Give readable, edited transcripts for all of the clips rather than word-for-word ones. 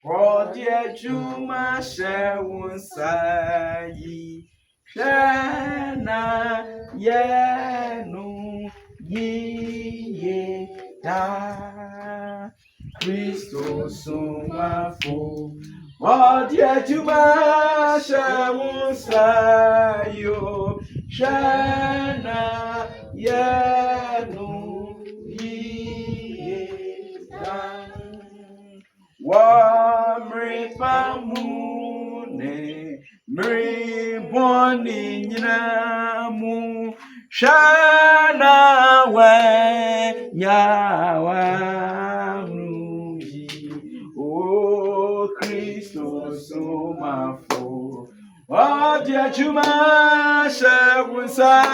Oh, dear Juma, Shawun Sayi, Shana, Yenu, Ye, Da, Christos, Sumafo. Oh, dear Juma, Shawun Sayo, Shana, Yenu, Ye, Da. Wa mripamune mriboni nyinamu shana we nyawa mruji o Christo sumafo Wadia chuma shawusayo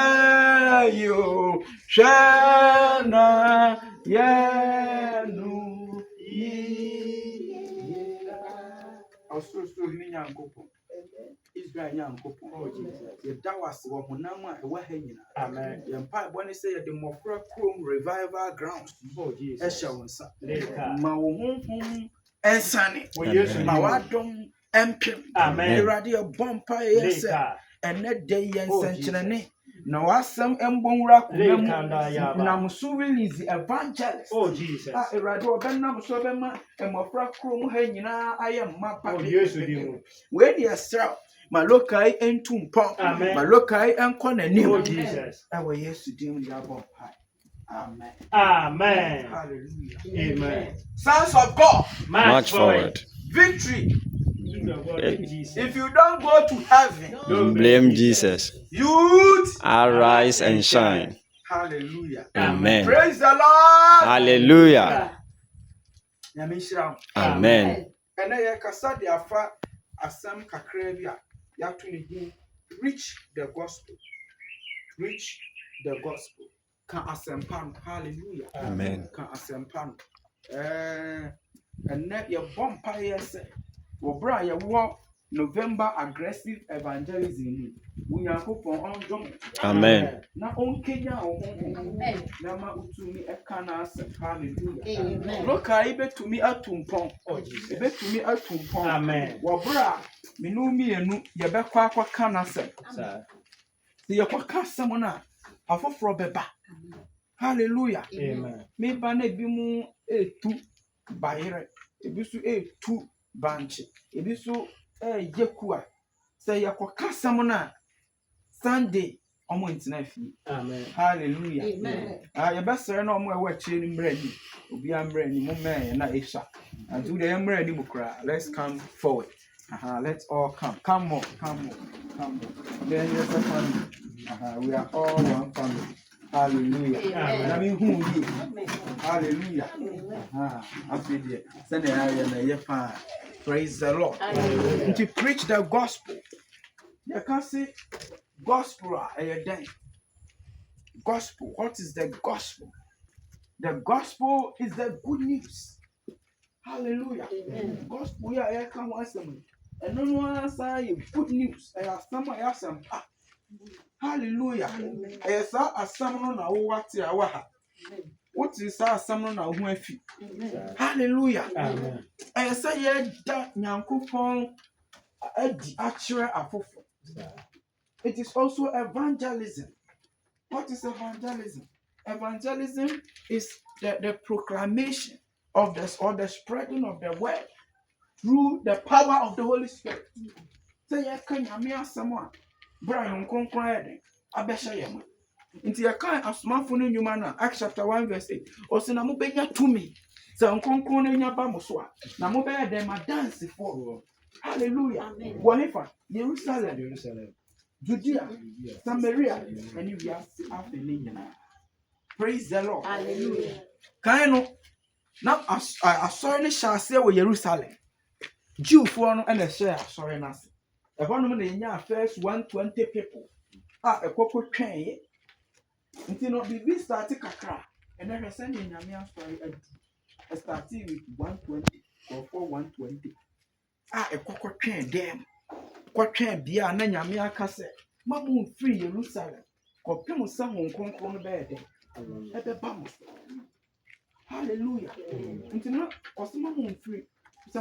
shana yenu Osoro ni nyankopon Israel nyankopon yeda wase wo honam a ewa ha nyina amen ye mpa bo ne se ye de mofra krom revival grounds e hye wonsa ma wo honhom ensane ma wadom empem amen irade ye bompa ye se ene de ye nsenkyerene na wasam embonwura kunam nam so release evangelist Jesus irade obenam so bema emofra krom ha nyina aye mapa Jesus di mu we dey sell Malokai entumpon Malokai enkonanim Jesus awe Yesu dim ya bompa amen amen hallelujah amen sons of God march forward victory. If you don't go to heaven, don't blame Jesus. Youth, arise and shine. Hallelujah. Amen. Praise the Lord. Hallelujah. Amen. And I kasa de afa asam kakra bi a yato ne din reach the gospel. Reach the gospel. Kan asempa. Hallelujah. Amen. Kan asempa. And net your bompa yes. Wo bra ye wo November aggressive evangelism. Unyankopon onjom. Amen. Na onkenya amen. Na ma utumi eka na asem. Hallelujah. Amen. Loka ibetumi atumpon. Ibetumi atumpon. Amen. Wo bra menumi enu ye bekwa akwa na asem. Sir. Se ye kwa asem na afoforo beba. Hallelujah. Amen. Me ba na bi mu etu bayire. Ebisu etu banche. Ebisu yekua. Say yakoka samona Sunday omo ntina fi. Amen. Hallelujah. Amen. Ya besere na omo ewa chire ni mrani. Obi amrani mo men na esha. And to the mrani mukra. Let's come forward. Let's all come. Come on. Then you family. We are all one family. Hallelujah. Amen. I mean who ye? Hallelujah. I feel it. Send the area na yepa. Praise the Lord. Amen. To preach the gospel. You can say gospel gospel. What is the gospel? The gospel is the good news. Hallelujah. Amen. Gospel ya can once and no one say good news. I have some hallelujah. I saw a salmon na what ya waha. What is our salmon na who afi? Hallelujah. Amen. I say ye that nyankopon edi actual afofo. It is also evangelism. What is evangelism? Evangelism is the proclamation of this or the spreading of the word through the power of the Holy Spirit. Say you can yamia someone. Brian Concrede, Abesha Yama. Into your kind of smartphone in Humana, Acts chapter 1, verse 8. Or Sinamu Benya to me. So Concrone in Yabamuswa. Namobe them a dance for. Hallelujah. Wanifa, Jerusalem. Judea, Samaria, and you have after praise the Lord. Hallelujah. Can you now? I saw any shall say with Jerusalem. Jew for no and a share. Sorry, Nancy. If one of the first 120 people a cocoa train, until not be started kakra, and then sending Yamia story a starting with 120 or for 120. A cocoa train, damn. What train be a Yamia cassette. Mamu free Jerusalem. Kopim someone concron bed. At the bums. Hallelujah. Until now, or someone free.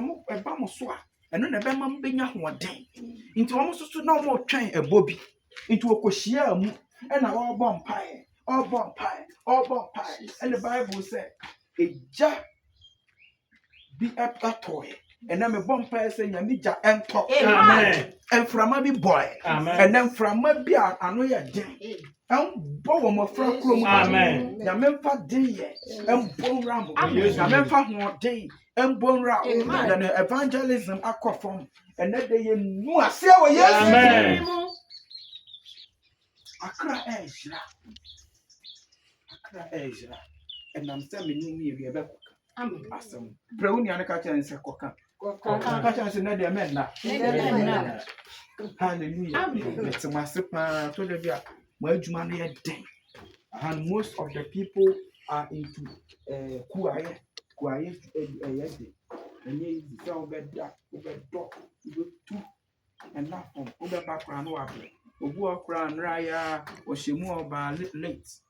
mo eba mo so a eno na ebe ma mbenya hoden nti wo mo so na mo twen ebo bi nti wo kohia mu e na wo bo mpae and the Bible said eja bi epatoe and me bo mpae say nyame ja ento amen enframa bi boy and then frama bi ano ya den bo wo mo fra kro mu amen nyame mfa den ye embo rambo nyame mfa ho den embonra and evangelism akofom and that they nu ase wo yes amen akra Asia and I'm telling you we be amen asem prauni an ka chan se koka ka chan se na de men na hallelujah it's masipa to the bia mo adwuma na ye den and most of the people are into kuaye yede and ye so be da be do be tu and na from be background no able obu okra nra ya oshemu oba late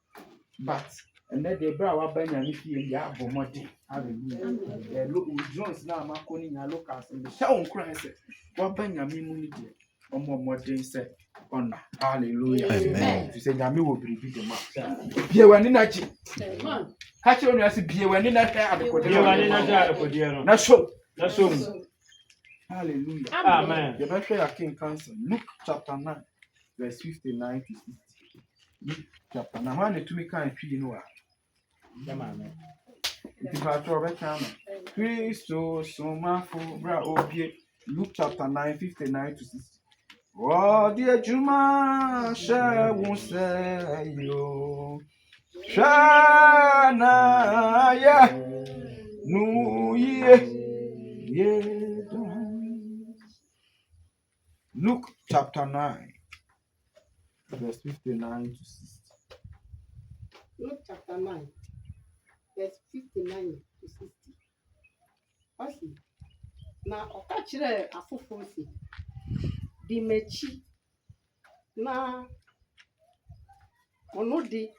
but and then the bra wa ban nyame fie ya abomode hallelujah look Jones na makoni nya locals and the show nkran se wa ban nyame mu ni de omomode se ona hallelujah amen you say nyame wo biribi de ma bie wani na ji amen ka che onu ase bie wani na ta adekode bie wani na ta adekode no na show hallelujah amen the best ya king cancer Luke chapter 9 verse 59 to 60 Luke chapter 9 when to me can twi no a If I throw a camera, Christo, so my full bra obie, Luke chapter 9, 59 to 60. Oh, dear Juma, shall won't say you. Shana, yeah, no, yeah. Luke chapter 9, verse 59 to 60. Luke chapter 9. Verse 59 to 60. Osi. Na okachire afofo si. Di mechi. Na onu di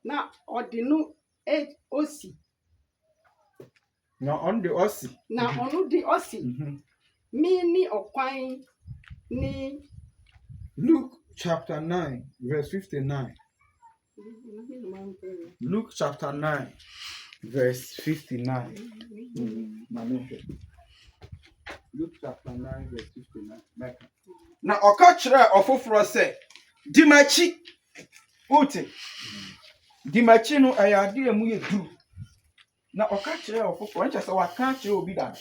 na odinu osi. Na on the osi. Na onu di osi. Mi ni okwan ni Luke chapter 9 verse 59. Luke chapter 9 verse 59. Luke chapter 9 verse 59. Na okachira ofoforo se dimachi ute dimachi no ayade emu yedu na okachira ofoforo ncha se waka chira obi da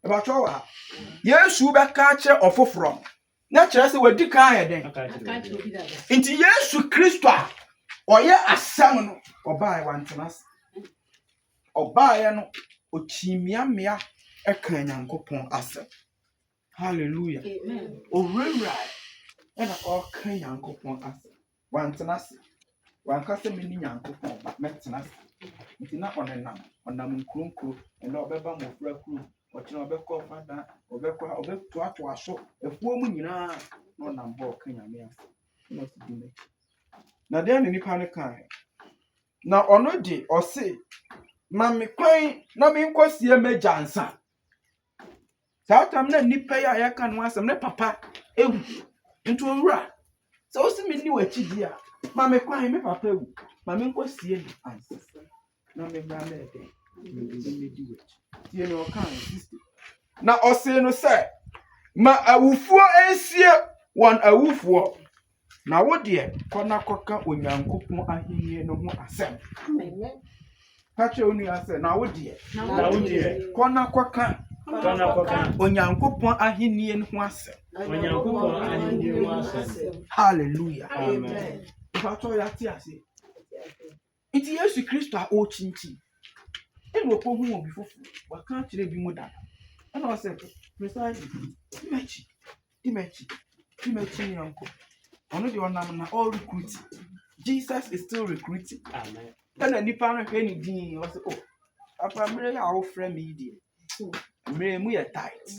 e ba cho wa Yesu be ka chira ofoforo na chira se wadi ka ayeden nti Yesu Kristo a oye asam no obae wantenas obae no ochimiamia eka nyankopon asem hallelujah amen owura ena oka nyankopon asem wantenas wankase meni nyankopon ba metenas nti na onam nkronkro ena obeba mofra kru ochina obekọ fada obeto ato aso efuo mu nyina na onam bo oka nyame asem no sidime na de ani nipa ne kan na ono di ose ma me kwan na me nkosie mejansa saatam na nipa ya yaka no asem ne papa ewu nto owura so osi me ni wachidi a ma me kwan me papa ewu ma me nkosie ni ansa na me bra na ede me di wachi tie no kan sister na ose no say ma awufuo ensie won awufuo na wo de kona koka onyankopon ahenni no ho asem amen kache onu asem na wo de kona koka onyankopon ahenni no ho asem hallelujah amen pato ya ti ase iti Yesu Kristo a o chinchi eno ko hu obi fofu waka kire bi mu da ana o se precisely dimechi nyanko ono de onam na all recruiting Jesus is still recruiting amen kana nipa no hwe ni din o se oh papa mre ya wo frɛ me die mre mu ye tight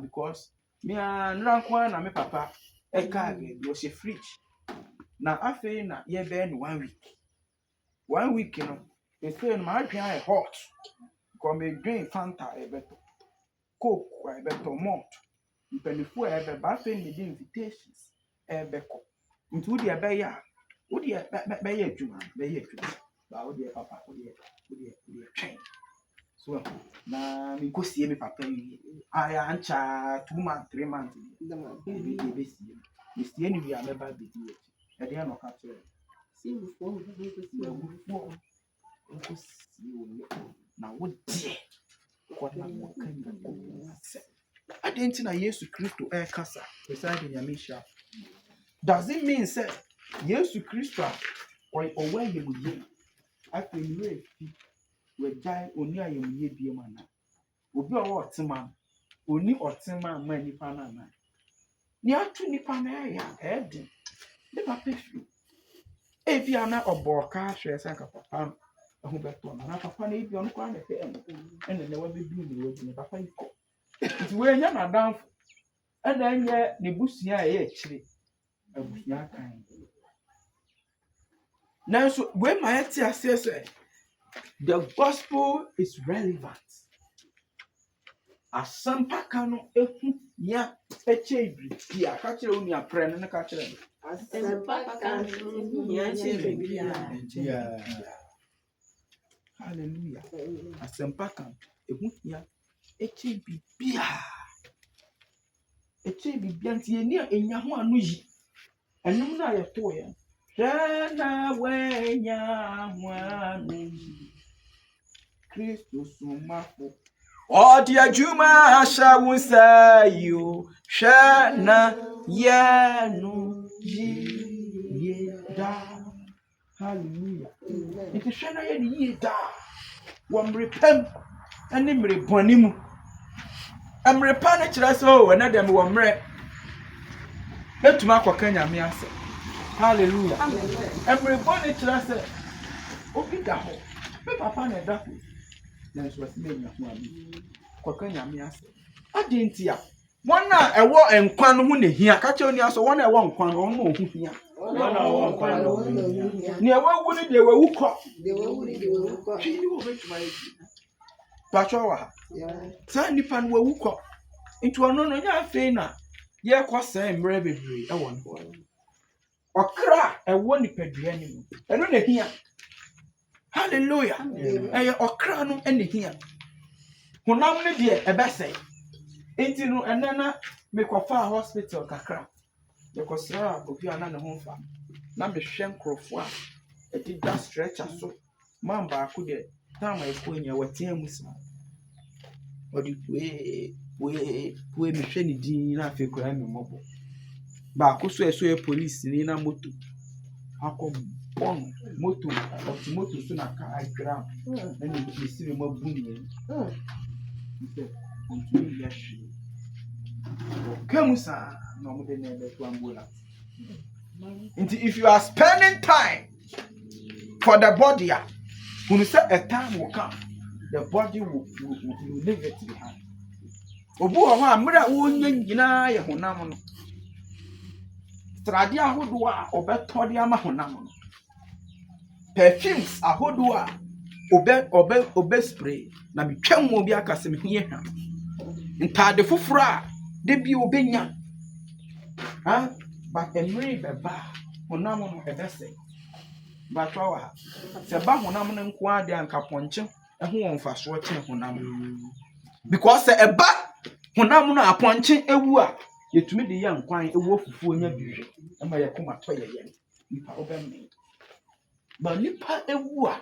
because me anra kwa na me papa e ka ge o se fridge na afei na ye be no 1 week 1 week, they say my drink hot. Come a drink Fanta a better. Coke a better malt. Mpanyinfoɔ a ɛbɛba afei na mede invitations ɛbɛkɔ nti wodeɛ bɛyɛ a wodeɛ bɛyɛ adwuma ba wodeɛ papa wodeɛ twɛn so na menkɔsie me papa yi ayɛ ankyɛ 2 months 3 months ɛbɛsie mesie no wie a mɛba bɛdi akyi ɛdeɛ na ɔka kyerɛ wagufoɔ nkɔsie wo na wodeɛ kɔna wɔka nyina sɛ adeɛ na Yesu Kristo ɛkasa beside nyame hyia does it mean say Yesu Kristo a ɔwɔ ayɛmuye afei ne efi wagyae oni ayɛmuye biem ana obi a ɔwɔ ɔtema oni ɔtema ma nipa na ana ne ato nipa na ɛyɛ ɛden ne papa fi ebi ana ɔbɔ ka hwɛ sɛ nka papa ɛho bɛtɔ na papa na ebi ɔno kwa na ɛfɛ ɛna ne wabedu ne wadi ne papa yi kɔ nti wenya n'adamfo ɛna nyɛ ne busua a ɛyɛ akyire abusua kan nanso wei ma yɛte aseɛ sɛ the gospel is relevant asɛmpa ka no ehu nya ɛkyɛ biribi a ka kyerɛ wo nua prɛ no ne ka kyerɛ no asɛmpa ka no nya kyɛ biribi a hallelujah asɛmpa ka ehu nya ɛkyɛ biribi nti yɛni a ɛnya ho ano yi ɛnum no a yɛtoo yɛn hwɛ na wanya ho ano yi Kristo somafo ɔde adwuma ahyɛ wo nsa yi o hwɛ na yɛno yie daa hallelujah nti hwɛ na yɛno yie daa wɔ mmerepam ɛne mmerebɔne mu mmerepa no kyerɛ sɛ o ɛnɛ dɛm wɔ mmerɛ mɛtumi akɔka nyame asɛ hallelujah mmerebɔne kyerɛ sɛ obi da hɔ me papa na ɛda hɔ nanso wɔsi na enya ho abi kɔka nyame asɛ ade nti a wɔn a ɛwɔ nkwa no ho na hia ka kyerɛ oni aso wɔn a ɛwɔ nkwa no wɔn na ohu hia nea wawu ne deɛ wawu kɔ hwee ne wɔ bɛtuma yɛ patwa wɔ ha saa nipa no wawu kɔ nti ɔno no nyɛ afei na yɛkɔ sɛɛ mmerɛ bebree ɛwɔ no ɔkra ɛwɔ nipadua no mu ɛno na hia hallelujah ɛyɛ ɔkra no ɛna hia honam no deɛ ɛbɛsɛe nti no ɛnɛ na mekɔfaa hospital kakra yɛkɔsrɛ obi a na ne ho mfa na mehwɛ nkurɔfoɔ a ɛdeda stretcher so man baako deɛ time a ɛkɔ nyɛ wɔteɛ mu saa ɔde pue mehwɛ ne din na afei koraa me mmɔbɔ baako so ɛso yɛ police ni na moto akɔ bɔn moto ɔte moto so na kaa ground ɛna ɛsiri mu abu ne nti ntumi yɛ hwee ɔka mu saa na ɔmode ne ɛbɛto ambulance nti if you are spending time for the body a hunu sɛ a time will come the body will leave it behind obu wɔ hɔ a mmerɛ a wɔnya nyinaa yɛ honam no trade ahodoɔ a ɔbɛtɔ de ama honam no perfumes ahodoɔ a ɔbɛ spray na metwa mu obi aka sɛ mehu yɛ hwa ntaade foforɔ a de bi ɔbɛnya but mmerɛ bɛba honam no ɛbɛsɛ batwa wɔ ha sɛ ba honam no nko ade anka pɔnkye ɛho wɔ mfasoɔ kyɛn honam no because sɛ ɛba honam no apɔnkye ewu a yɛtumi de yɛ nkwan ewu fufuo nya bihwe ɛma yɛ koma tɔ yɛ nipa ɔbɛmɛ ba nipa ewu a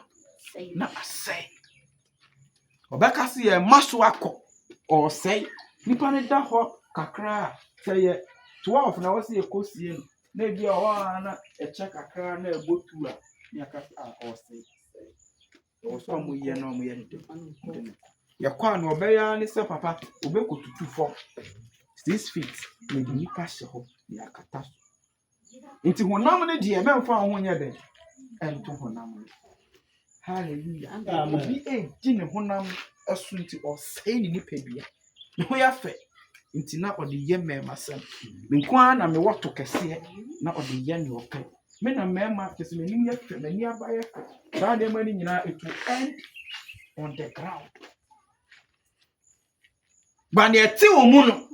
na asɛe ɔbɛka se yɛ ma so akɔ ɔsɛe nipa ne da hɔ kakra a sɛ yɛ 12 na wɔsi yɛ kɔsie no na ebi a ɔwɔ na ɛkyɛ kakra na ɛbɔ tu a ne aka a ɔsɛe ɔwɔ so a mo yɛ na ɔmo yɛ ne yɛkɔ a na ɔbɛyɛ ne sɛ papa ɔbɛkɔtutu fam 6 feet na de nipa hyɛ hɔ na akata so nti honam no deɛ mɛmfa ho nyɛ dɛ ɛnto honam no hallelujah obi ɛgye ne honam ɛso nti ɔsɛe ne nipadua ne ho yɛfɛ nti na ɔde yɛ mɛmasɛm nko ara na mewɔ to kɛseɛ na ɔde yɛ ne ɔpɛ Me na mema kesi me nim yɛ me ni aba yɛ saa de mani nyina it will end on the ground. But the ti wo mu no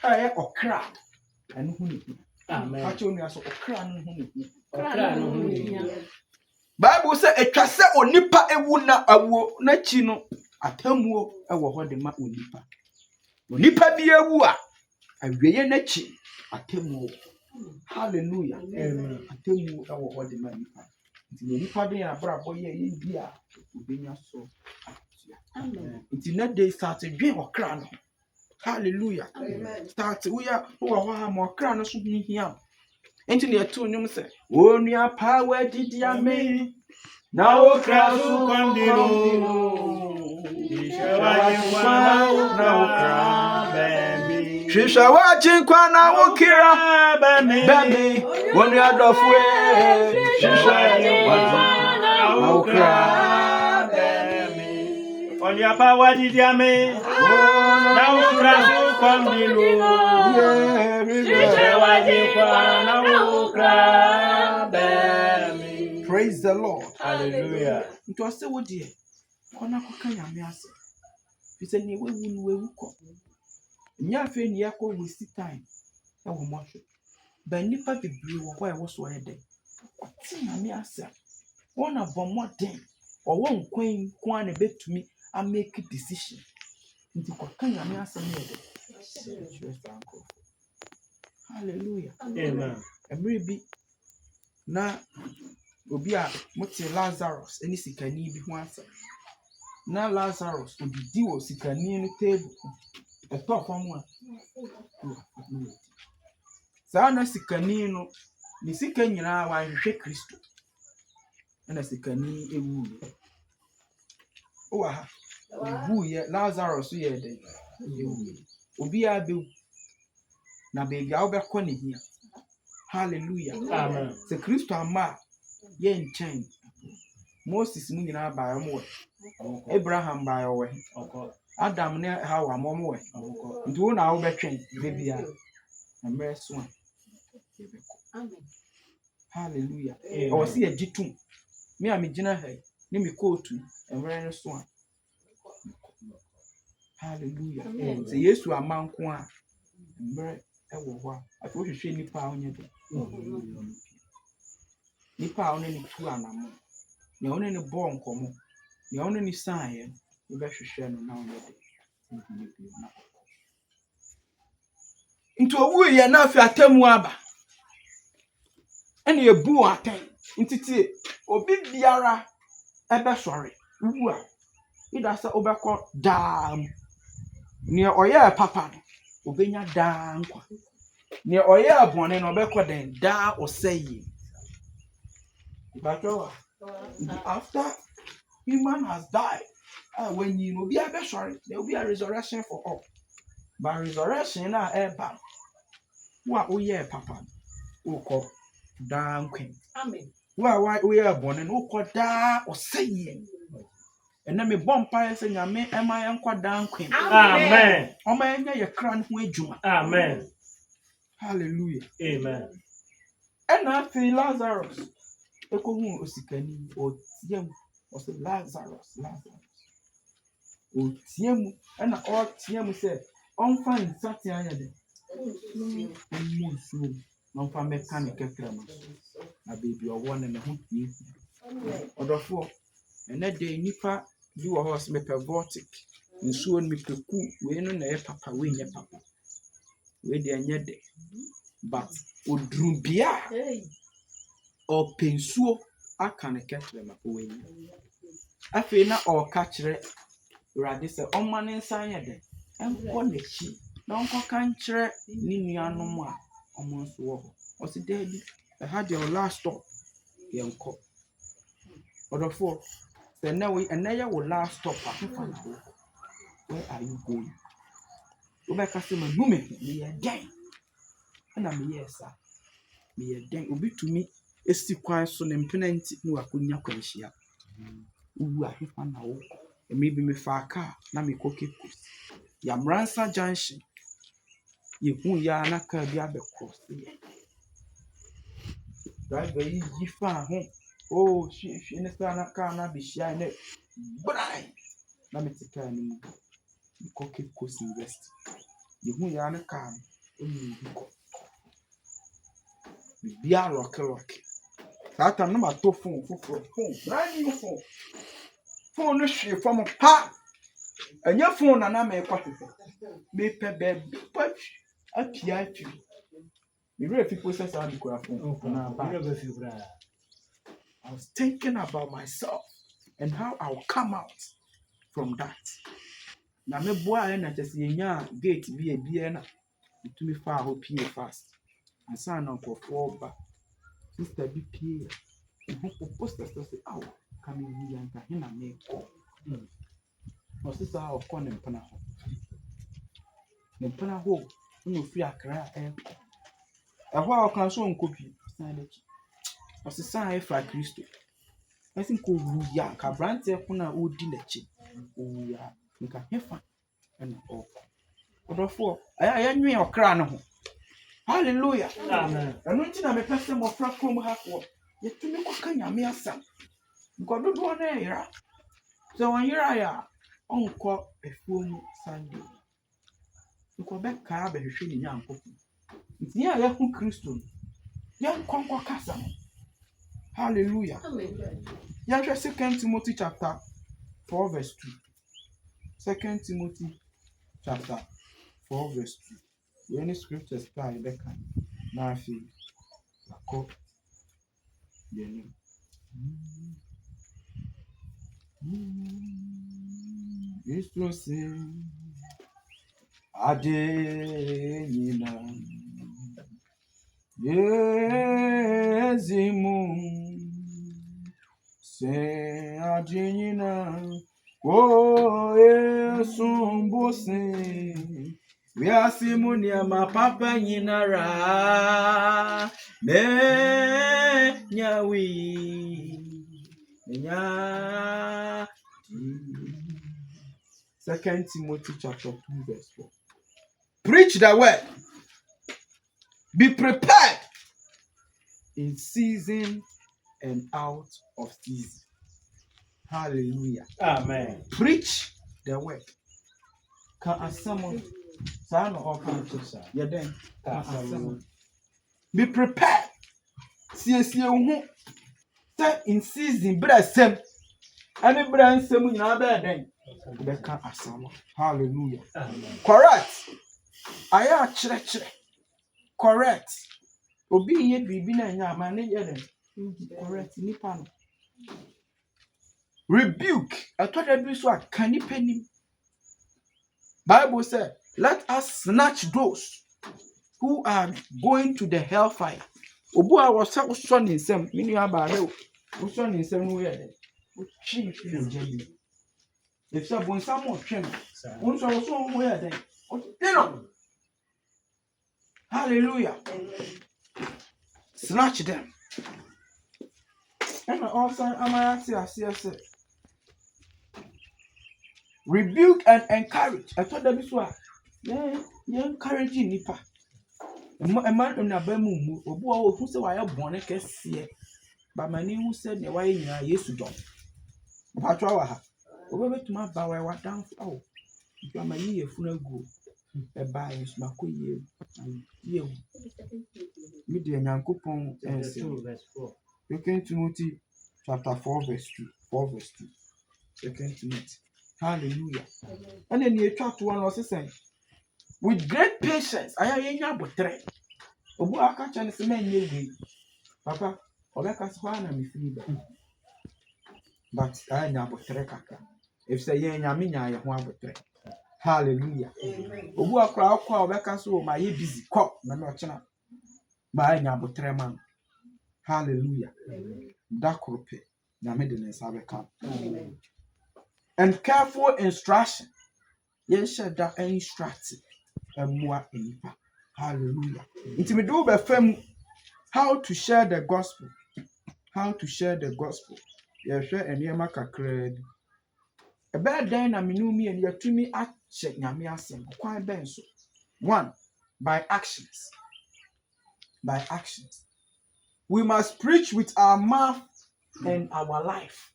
ɛyɛ ɔkra ɛno ho ne Amen. akyɛ onua so ɔkra no ho ne Okra no ho ni. Bible say etwa sɛ onipa ewu na awo na chi no atamuo ɛwɔ hɔ de ma onipa. Onipa bi ewu a awieye na chi atamuo. Hallelujah. Amen. Atamuo ɛwɔ hɔ de ma nipa. Nti nipa de abrabɔ yɛ bi a obenya so. Amen. Nti na dey start dwen ɔkra no. Hallelujah. Start we are who are ha mo ɔkra no so hia. Nti na yɛto nnwom sɛ onua pa wa didi ame na okra so kɔndino Shisha wachinkwa na wukira bambi onua dɔfo shisha wachinkwa na wukira bambi Onua pa wa didi ame na okra so kɔndino shisha wachinkwa na wukira bambi. Praise the Lord. Hallelujah. Nti ɔsɛ wo deɛ kɔna kɔka nyame ase fisɛ ne wewu no wewu kɔ nya afei ne yɛkɔ waste time ɛwɔ mɔhwɛ ba nipa bebree wɔ hɔ a ɛwɔ so ɔyɛ dɛ ɔte nyame ase a wɔn na bɔ mmɔden ɔwɔ nkwan nko a na ɛbɛtumi amake decision nti kɔka nyame ase ne yɛ dɛ hallelujah. Amen. Mmerɛ bi na obi a mote Lazarus ɛne sikani bi ho asa na Lazarus odidi wɔ sikani no table ɛtɔ fam a saa na sikani no ne sika nyinaa wanhwehwɛ Kristo ɛna sikani ewu o ha ewu yɛ Lazarus yɛ dɛ ewu obi a bewu na baby a wobɛkɔ ne hia. Hallelujah. Amen. Se Kristo ama yɛ nkyɛn Moses mu nyinaa baa mo wɔ Abraham baa wɔ Adam ne Hawa mo wɔ nti wo na wo bɛtwɛn baby a na mmerɛ so a Amen. hallelujah. Ɔwɔ sɛ yɛgye tom me a megyina ha ne me kootu mmerɛ no so a hallelujah. Sɛ Yesu ama nko a mmerɛ ɛwɔ hɔ a afei wohwehwɛ nipa a ɔnyɛ dɛ nipa a ɔne ne tu anamo na ɔne ne bɔ nkɔmɔ na ɔne ne saayɛ wobɛhwehwɛ no na ɔnyɛ dɛ nti owu yɛ na afei atamu aba ɛna ebu atɛn nti tie obi biara ɛbɛsɔre wu a ida sɛ wobɛkɔ daa mu nea ɔyɛ papa no obenya daa nkwa nea ɔyɛ abɔne no ɔbɛkɔ den daa ɔsɛyɛ. But after human has died, when you know, be a sorry, there will be a resurrection for all. But resurrection na eba. Wa oye papa. Oko da nkwen. Amen. Wa oye born no ko da oseye. Ena me bompa se nyame ema yenkwa da nkwen. Amen. Oma enya ye kra no ho adwuma. Amen. Hallelujah. Amen. Ena fi Lazarus ekohu osikani otiem ose Lazarus otiem ena otiem se onfa nsate anya de musu onfa meka ne kekra ma na baby owo ne ho tie odofo ene de nipa bi wo ho se mepevotic nsuo no mepeku we no na ye papa we nye papa we de anya de but odrubia o pensuo aka ne kekre ma owenyi afei na o ka kire urade se omma ne nsan ye de enko ne chi na onko kan kire ni nuanom a omo nso wo o se dabi e ha de last stop ye nko odofo se na we enaya wo last stop afa na wo where are you going obeka se ma nume me ye den na me ye sa me ye den obi tumi esi kwan so ne mpenanti no akonya kwanhia uwu ahefa na wo eme bi me fa aka na me kokeku ya Mransa junction ye hu ya na ka bi abekro driver yi fa ho oh she ne sa na car na be shine ne brai na me tika ni mu ko Cape Coast University yehu ya ne car no ni ko bia lock that time no ma to phone brand new phone no hwe from pa anya phone na me kwatete me pe be pa apia atwi me really people say I was thinking about myself and how I'll come out from that. Na me boa na just yenya gate bi na to me far ho pie fast. And son of ba sister bi pie. Who poster say aw come in here and him na me ko. No sister of kon mpana ho. Mpana ho no free akra ɛhɔ a ɔka so nkopi san dɛki ɔsesan ɛfra Kristo ɛsi nko wuya ka brante ko na odi n'akyi wuya nka hefa ɛna ɔkɔ ɔdɔfo ɛyɛ nwe ɔkra no ho hallelujah amen ɛno nti na mepɛ sɛ mɔfra krom ha ko yɛtumi kɔka nyame asam nkɔdodoɔ na ɛyera sɛ wɔnyera ya ɔnkɔ afuo mu Sunday nkɔbɛka abɛhwehwɛ ne nyankopɔ nti ya hu Kristo ya nkɔnkɔ kasa hallelujah amen ya hwɛ 2 Timothy chapter 4 verse 2 2 Timothy chapter 4 verse 2 any scriptures by Rebecca na afi akɔ yɛnim Kristo se ade nyina yezimu se ade nyina o esumbose wiasimu ni mapapa nyina ra me nyawi nya 2 Timothy chapter 2 verse 4 preach the word. Be prepared in season and out of season. Hallelujah. Amen. Preach the word. Can someone be prepared. See in season, but sem. Any brand sem in other hallelujah. Correct. Aya church correct. Obi ye bibi na nya ma ne ye dem. Correct nipa no. Rebuke. Atoda bi so aka nipa nim. Bible said, let us snatch those who are going to the hellfire. Obu a wo sa so ne nsem, mini aba re o. Wo so ne nsem no ye dem. Wo chi fi no jabi. If so bon samo twem. Wo so wo ye dem. O hallelujah. Snatch them. And also rebuke and encourage. I told them this one. Yeah, encouraging nipa. A man on a bemu, or who said I have born a case here. But my name who said, why in a yes to John. Patrawa. Over to my bower, what down. Oh, you are my year funeral go. A buy my queen. You media Yankupon and 2 Timothy chapter 4 verse 2. 4 verse 2. 2 Timothy. Hallelujah. And then you chapter 1 was saying, with great patience, I am in but three. Obu aka chane se men ye Papa, obeka swa na me free ba. But I am but three kaka. If say ye nyame nya ye ho abotre. Hallelujah. Obu akra akwa obeka so ma ye busy ko na me ochena. Ba nya abotre man. Hallelujah. Dakrope na me de nsa beka. And careful instruction. Yes, that instruct and more enipa. Hallelujah. Inti me do be fam how to share the gospel. How to share the gospel. Yeah, share eniema kakra. A bad day na minumi and yatumi a check nyame asem. Kwan ben so. 1. By actions. By actions. we must preach with our mouth and our life.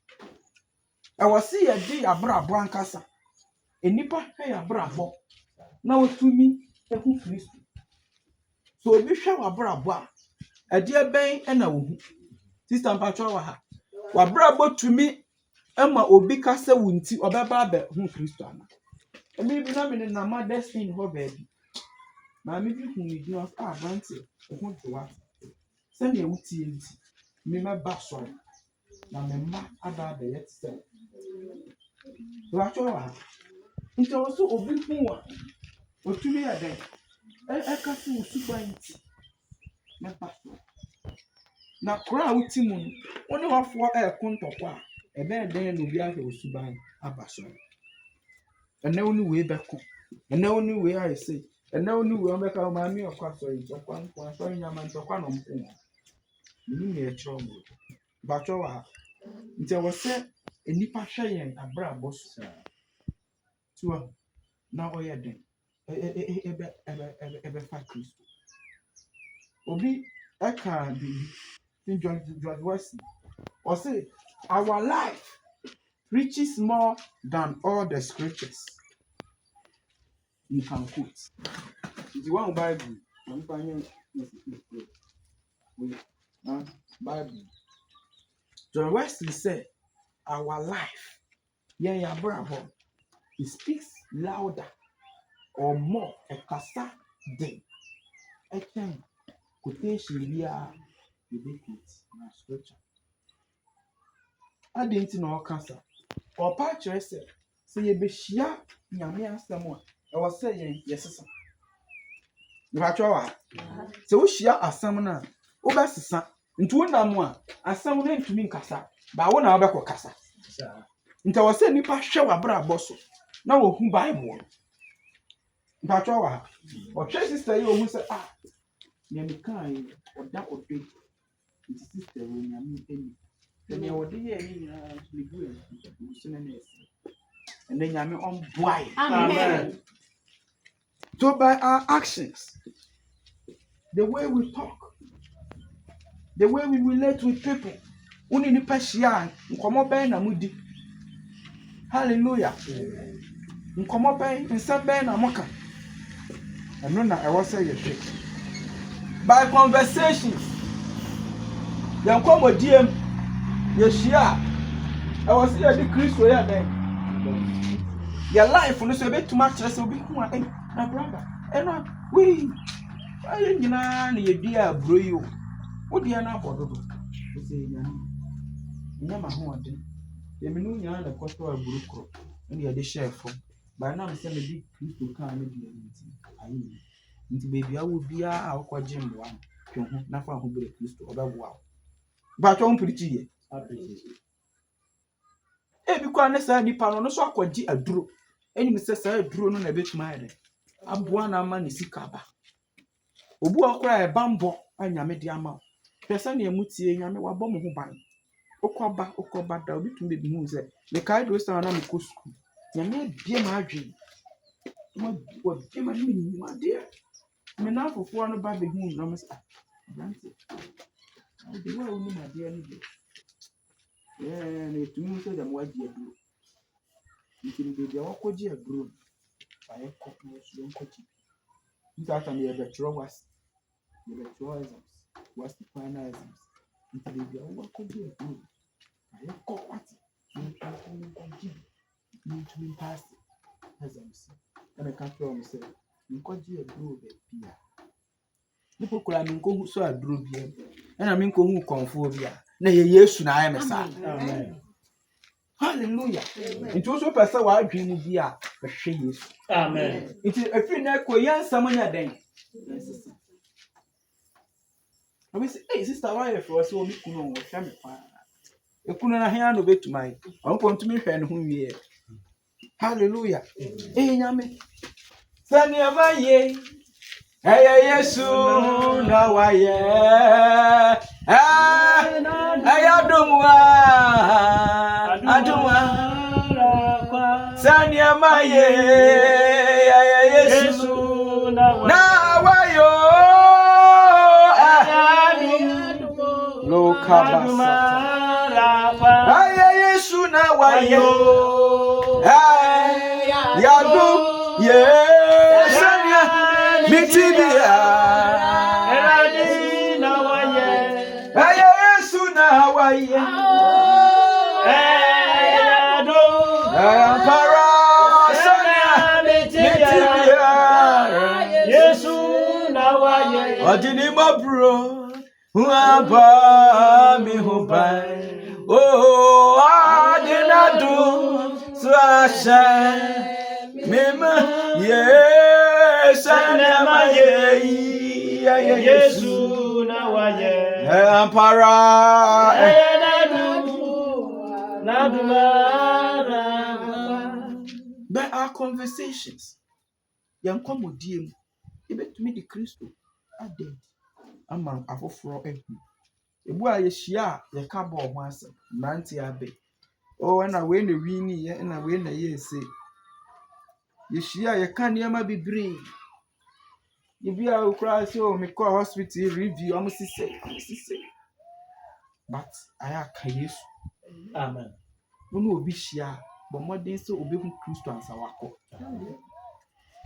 I was see a day abra blankasa. A nipa hey abra bo. Now to me, a who Christ. So be sure abra bo. A dear bang and a woo. Sister Patrawa. Wabra bo to me. Emma obi kasa wunti obaba be hu Kristo ana. Emi bi na me na ma destiny ho baby. Ma me bi hu ni no branche hu jowa. Se na wuti enti. Me ma ba so. Na me ma aba be yet say. Patrawa. Nti also obi hu wa. Otumi ya den. E kasa usuba enti. Na ba so. Na kura wuti mu. Oni wafo kontokwa. Ebe den no bi ahwe osuban abaso. Ene oni we beko. Ene oni we I say. Ene oni we omeka ma mi okwaso yi. Okwa so nyama ntokwa no mpo. Ni me echro mo. Bacho wa. Nti wo se enipa hwe yen abra boso. Tuwa na oye den. Ebe fa Kristo. Obi eka bi George Wesley. Or say our life reaches more than all the scriptures you can quote. If you want Bible, I'm finding Bible. John Wesley said, our life, it speaks louder or more a kasa than a can quotation via ubiquitous scripture. I didn't know cancer. Or patcher said, say ye be shia, Yamia someone. I was saying, yes, sir. The Patroa. So shia a summoner. Obasa, into one more, as someone to me cassa, but one hour back or cassa. Into I was saying, Nipa show a bra bosso. Now who buy one. Patroa. Or Tracy say, you who said, ah, Yami kind or that would be his sister when you meet any. Then you would hear me to be good. And then I'm on why. Amen. So by our actions, the way we talk, the way we relate with people, only the passion, nkomo ben na mudi. Hallelujah. Nkomo ben insa ben na moka. Eno na I was say ye. By conversations, the nkomo diem Yeshia, I was here the Christ were there. Your life no so be too much stress obi hu my brother. And we I didn't na ye dia bro you. Wo dia na bodo do. We say nya ma ho ode. Ye me no nya na kosto aburu kro. And ye dey share from. By now me say me di Christ kan na dia nti. Ayi. Nti baby awu bia a okwaje mboa. Hwe ho na fa ho bere Christ obeboa. Ba twa mpirichi ye. Ebi kwa ne sa nipa no so akwaji aduro eni me se sa aduro no na betuma ere aboa na ama ne sika ba obu akora e bambo anyame de ama pesa na emutie nyame wabɔ mo ho ban okoba da obi tum be bi hu se me kai do sa na me ko school nyame bie ma adwen mo bie ma ni ma de me na afofo no ba be hu na me sa brante de wa oni ma de ni de to me say them what you do. You can be the awkward grown by a copy of your coaching. That and the better was the better exams, was the final exams. You can be the awkward grown by a copy. You to pass exams. And I can't tell myself, you could do a grow beer. People could have go so I drew beer, and I mean go who conform ya. Na Yesu na I am sa. Amen. Hallelujah. It also person wa adwin bi a hwe Yesu. Amen. It afi na ko yansam nya den. I say, hey sister, why you for so me kunu wo hwe me pa. E kunu na hia no betumai. On ko ntumi hwe ne ho wie. Hallelujah. Nyame. Sani amaye. Hey Yesu na wa ye. Ayadumwa Sani amaye Yesu na wayo wayo. Yadu, yes, Mitibia. Eradi na waye. Yesu na waye. Yadu. Para Sonia Mitibia. Yesu na waye. Odini mabro. Huaba mi hubai. Oh, adinadu swasha. Mima yes anema ye Yesu na waye. Ampara There are conversations. Yan komodiem. Ebetumi di Kristo aded. Ama afoforo ehu. Ebu a yehia ye ka bo ho asem. Nanti abe. Oh na we na wi ni ye na we na ye se. Yeshia ye ka niam bibre. Ibi a ukra se o me call hospital review amusise. But aya ka Yesu. Amen. Wono obi hia, bo modern se obi hu Kristo ansa wako.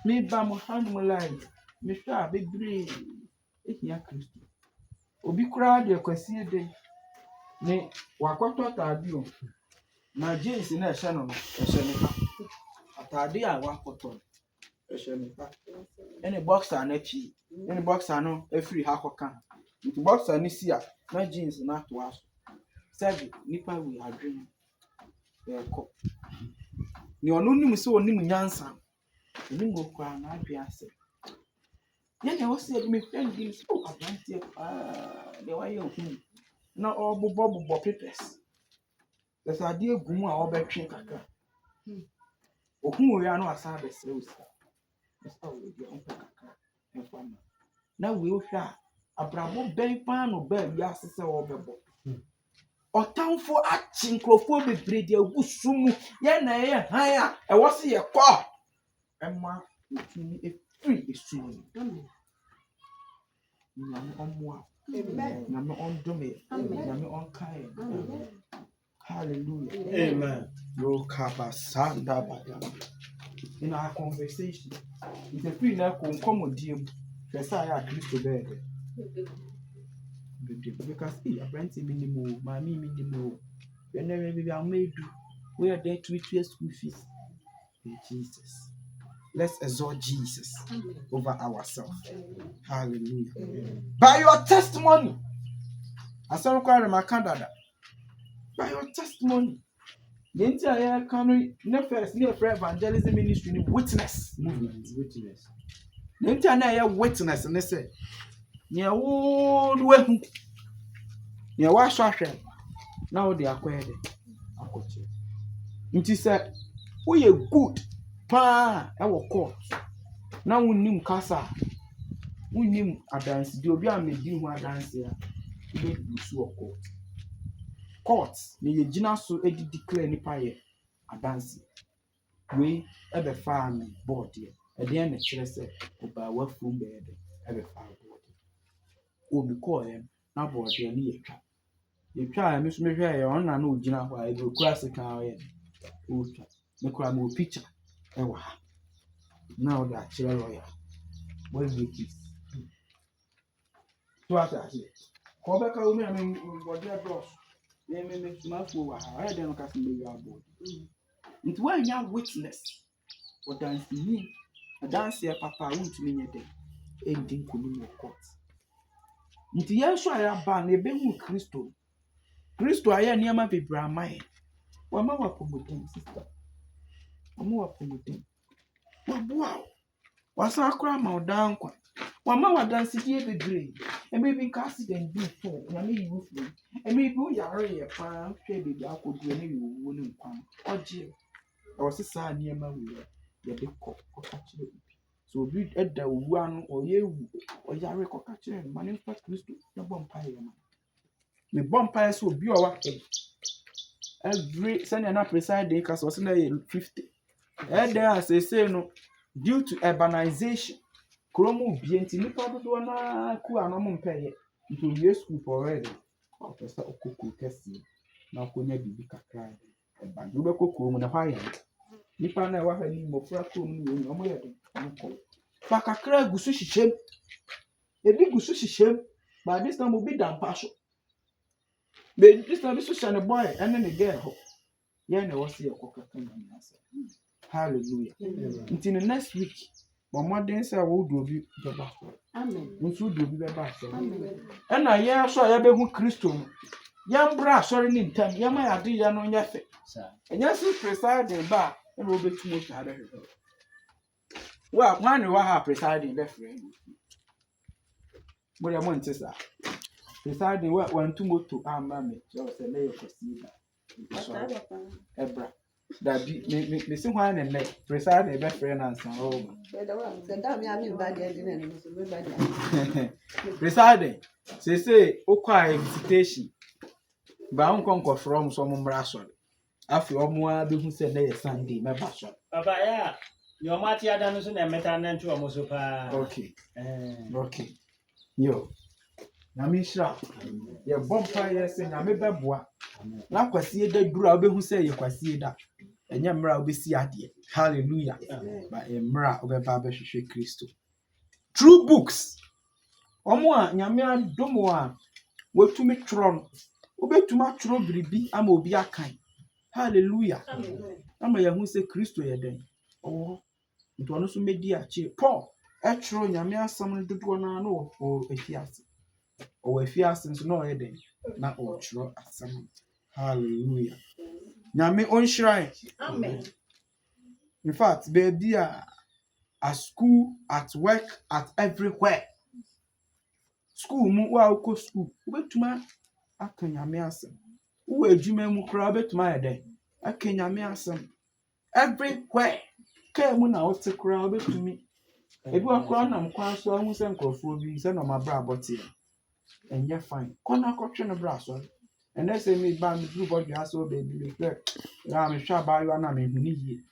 Me ba mo hanu life. Me hwa bibre. Ehia Kristo. Obi kura de kwasi de. Ne wakoto tadio. Na jeans na ehye no ehye ne pa. Atade a wakoto ehye ne pa. Ene boxer na chi. Ene boxer no afiri ha koka. Nti boxer ni si a na jeans na to aso. Sabi nipa we adwene. Ko. Ni onu nim se onim nyansa. Ni ngo kwa na adwe ase. Yene wo se me friend bi so abante de wa ye ohu. Na obobo papers. There's a dear gumu a obetwe kakra. Ohun we anu asa abesre usa. Esa we di onka kakra. Enfama. Na we ohwa abrabo ben pa no ba wi asese obebo. Otamfo achi nkrofo bebre de agusumu ye na ye han a e wo se ye kwa. Emma otumi efiri esumu. Nyame omwa. Amen. Nyame ondome. Nyame onkae. Amen. Hallelujah. Amen. In our conversation, it's a free now comodium. The Saya Christo bed. Because he apprentice minimum, my minimum. Whenever we are made, we are there to pay school fees. Jesus. Let's exalt Jesus over ourselves. Hallelujah. By your testimony, as I require my candidate. By your testimony. The entire country, near first, near prayer evangelism ministry, witness movement. Witness. The entire witness, and they say, near old way, near wash now they acquired it. It is said, we are good, pa, our court. Now we knew Casa, we knew a dance, the Obia made you one dance here. We so court. Courts, the Gina so edi declare ni paye a dance. We ever farm board here. At the end, the church said, "Oba work from bed, ever farm board." Oh, be call him now board here near trap. You try, Miss Mary, on and no Gina, why you cross the car in. Oh, the crab will picture. Now that you're a lawyer. What is it? What I say? Call back a woman, what their boss. They may make smart for I don't know if board. It's why you witness what dance mean. A dance here, Papa won't mean a day. Ending could court. Into yes, I have banned a been with Christo. Christo, I am near my baby, mine. Well, Mamma promoting, sister. I'm more promoting. Wow. What's our crime or down? One mamma dance here the green, and maybe accident before, and I may move me. And maybe we are a farm, baby, I could do any woman. Oh, Jill. I was a son near my will. The big cock or catch it. So be at the one or you or Yarek or catcher and money for Christo, the bumpire. The bumpires will be our head. Every Sunday up beside the cast was 50. And there, as they say, no, due to urbanization. Kromo BNT nipa do na ku anom mpeye into year school for already. Officer okuku kesi na konya bibi kakra. ɛba do bɛkɔ kurom na hɔ ayɛ nipa na ɛwɔ ha ni mmɔfra kurom no wɔn yɛ de wɔn kɔ fa kakra gu so hyehyɛm ebi gu so hyehyɛm by this time obi da mpa so by this time bi so hyɛ ne boy ɛne ne girl hɔ yɛn na ɛwɔ se yɛ kɔ kakra na ne ase hallelujah nti ne next week wɔn sɛ wɔwɔ do obi bɛba Amen. nso do obi bɛba asɛm ɛna yɛn so a yɛbɛhu kristo no yɛn bra asɔre ne ntam yɛn ma yɛade yɛn no nyɛ fɛ ɛnyɛ so presiding ba ɛna wɔbɛtum otwa adahwɛ wa wɔn wɔ ha presiding bɛfrɛ mo deɛ mo nte saa presiding wa wɔntu moto ama me kyerɛ sɛ ne yɛ kɔsie da ɛbra dabi me si hwan ne nɛ presiding bɛfrɛ na nsa ɔwɔ presiding sese okɔ a invitation ba nkɔ from so mo mmra sɔre afi ɔmo a behu sɛ ne yɛ Sunday mɛba sɔre Papa, yeah. Your Matia done so that meta and to a mosopa. okay yo na me shira ye bompa ye se na me beboa na kwasie da duru a obehu se ye kwasie da enye mra obesi ade hallelujah ba mra obeba behwehwe Kristo true books omo a nyame adomo a wotumi tron obetuma tro biribi ama obi akan hallelujah ama ye hu se Kristo ye den oh nto no so medi achi Paul etro nyame asam no dodo na no o efiase o efiase nso no ye den na o tro asam hallelujah nyame on shrine Amen. in fact baby at school at work at everywhere school mu wa ko school obetuma akanyame asam wo adwuma mu kra obetuma ye den akanyame asam everywhere kemu na wote kra obetumi ebi akra na mkwan so ahu se nkrofo bi se no mabra abote enye fine kona kotwe no bra so ene se me ba me group body aso baby me kra ya me hwa ba yo na me hu ni yie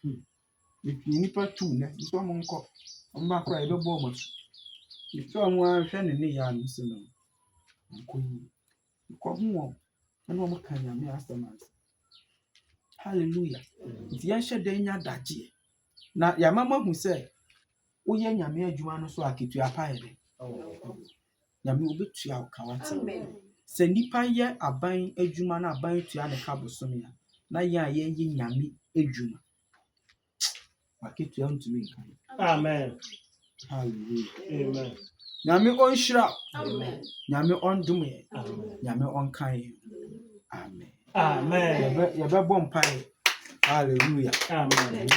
me nipa tu ne so mo nko mba kra ebe bo mo so mo an hwe ne ne ya no se no nko yi ko hu no mo kan ya me asamas hallelujah ti yan hye den nya daje na ya mama hu se woyɛ nyame adwuma no so aketua paede nyame obetua ukawate sɛ nipa yɛ aban adwuma na aban tua ne ka bosom ya na yɛ a yɛ nyame adwuma aketua ntumi nkan Amen. hallelujah Amen. nyame onhyira Amen. nyame ondom yɛ nyame onkan yɛ amen Amen. yɛbɛbɔ mpae hallelujah Amen.